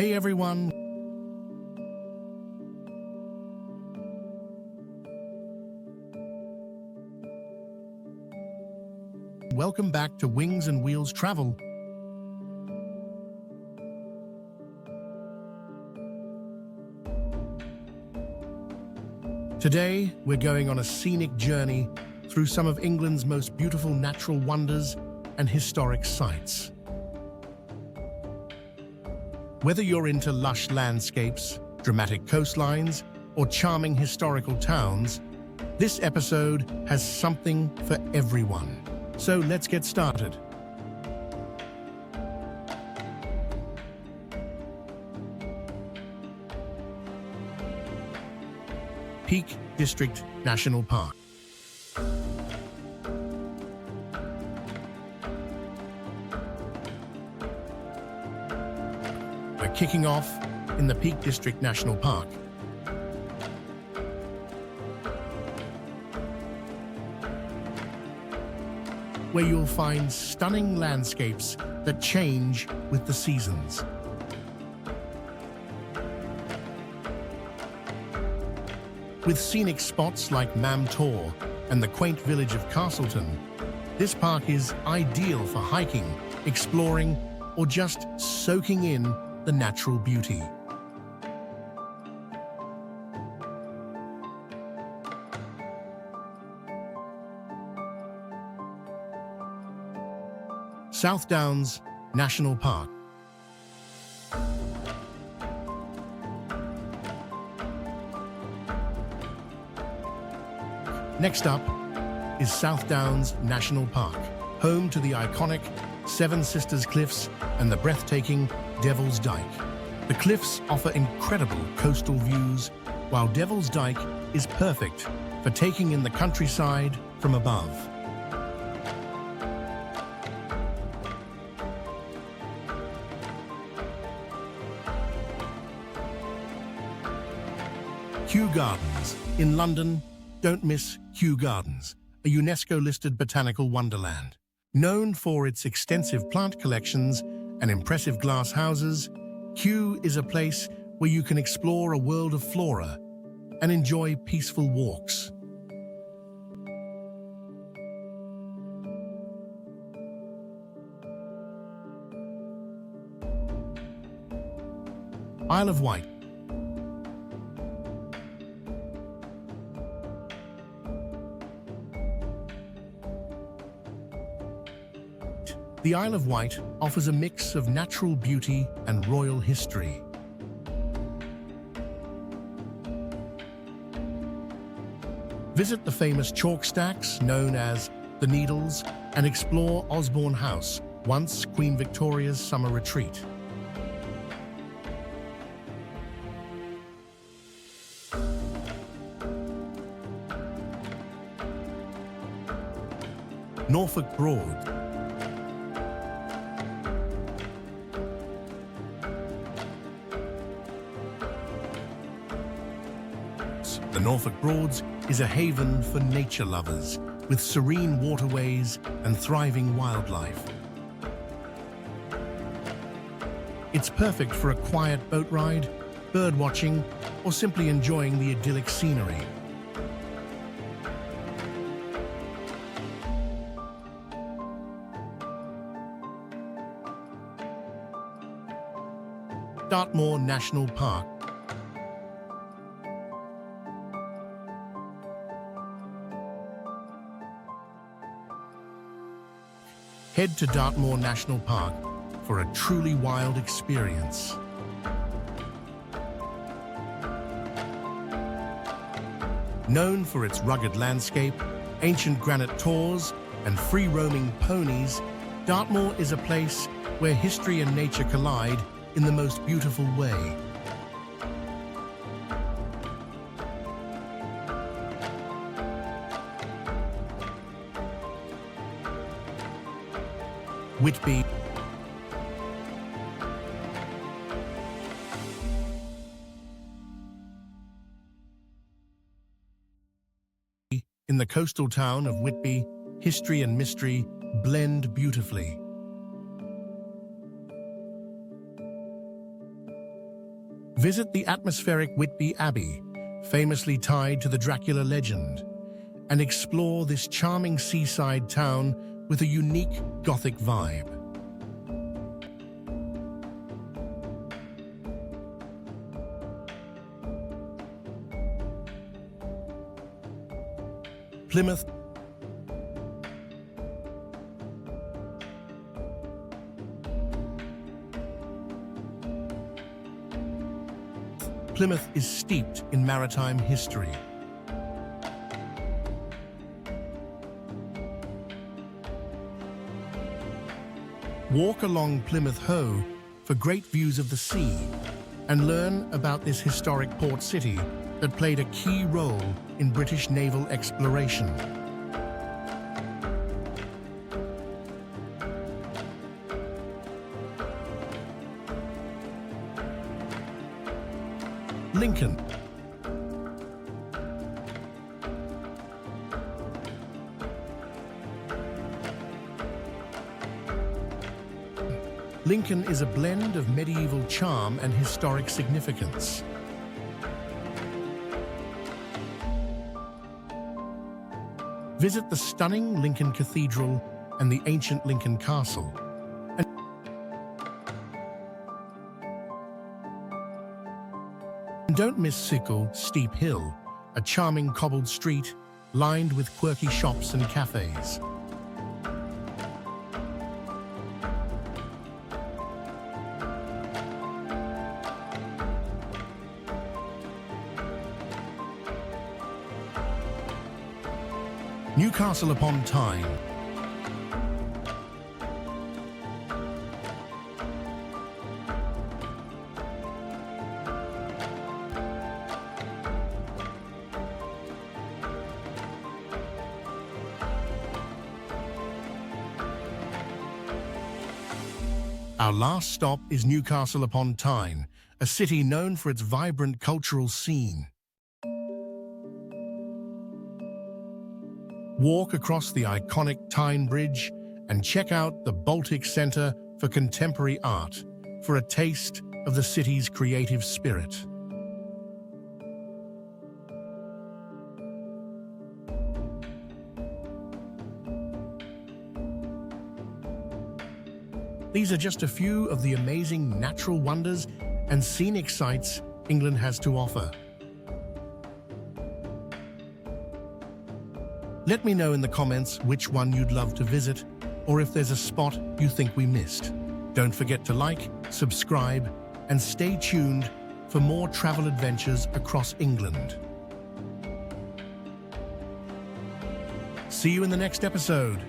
Hey everyone! Welcome back to Wings and Wheels Travel. Today, we're going on a scenic journey through some of England's most beautiful natural wonders and historic sites. Whether you're into lush landscapes, dramatic coastlines, or charming historical towns, this episode has something for everyone. So let's get started. Peak District National Park. We're kicking off in the Peak District National Park. Where you'll find stunning landscapes that change with the seasons. With scenic spots like Mam Tor and the quaint village of Castleton, this park is ideal for hiking, exploring, or just soaking in the natural beauty. South Downs National Park. Next up is South Downs National Park, home to the iconic Seven Sisters Cliffs and the breathtaking Devil's Dyke. The cliffs offer incredible coastal views, while Devil's Dyke is perfect for taking in the countryside from above. Kew Gardens in London. Don't miss Kew Gardens, a UNESCO-listed botanical wonderland. Known for its extensive plant collections and impressive glass houses, Kew is a place where you can explore a world of flora and enjoy peaceful walks. Isle of Wight. The Isle of Wight offers a mix of natural beauty and royal history. Visit the famous chalk stacks known as the Needles and explore Osborne House, once Queen Victoria's summer retreat. Norfolk Broad. The Norfolk Broads is a haven for nature lovers, with serene waterways and thriving wildlife. It's perfect for a quiet boat ride, bird watching, or simply enjoying the idyllic scenery. Dartmoor National Park. Head to Dartmoor National Park for a truly wild experience. Known for its rugged landscape, ancient granite tors, and free-roaming ponies, Dartmoor is a place where history and nature collide in the most beautiful way. Whitby. In the coastal town of Whitby, history and mystery blend beautifully. Visit the atmospheric Whitby Abbey, famously tied to the Dracula legend, and explore this charming seaside town with a unique Gothic vibe. Plymouth. Plymouth is steeped in maritime history. Walk along Plymouth Hoe for great views of the sea and learn about this historic port city that played a key role in British naval exploration. Lincoln. Lincoln is a blend of medieval charm and historic significance. Visit the stunning Lincoln Cathedral and the ancient Lincoln Castle. And don't miss Sickle Steep Hill, a charming cobbled street lined with quirky shops and cafes. Newcastle upon Tyne. Our last stop is Newcastle upon Tyne, a city known for its vibrant cultural scene. Walk across the iconic Tyne Bridge and check out the Baltic Centre for Contemporary Art for a taste of the city's creative spirit. These are just a few of the amazing natural wonders and scenic sights England has to offer. Let me know in the comments which one you'd love to visit, or if there's a spot you think we missed. Don't forget to like, subscribe, and stay tuned for more travel adventures across England. See you in the next episode.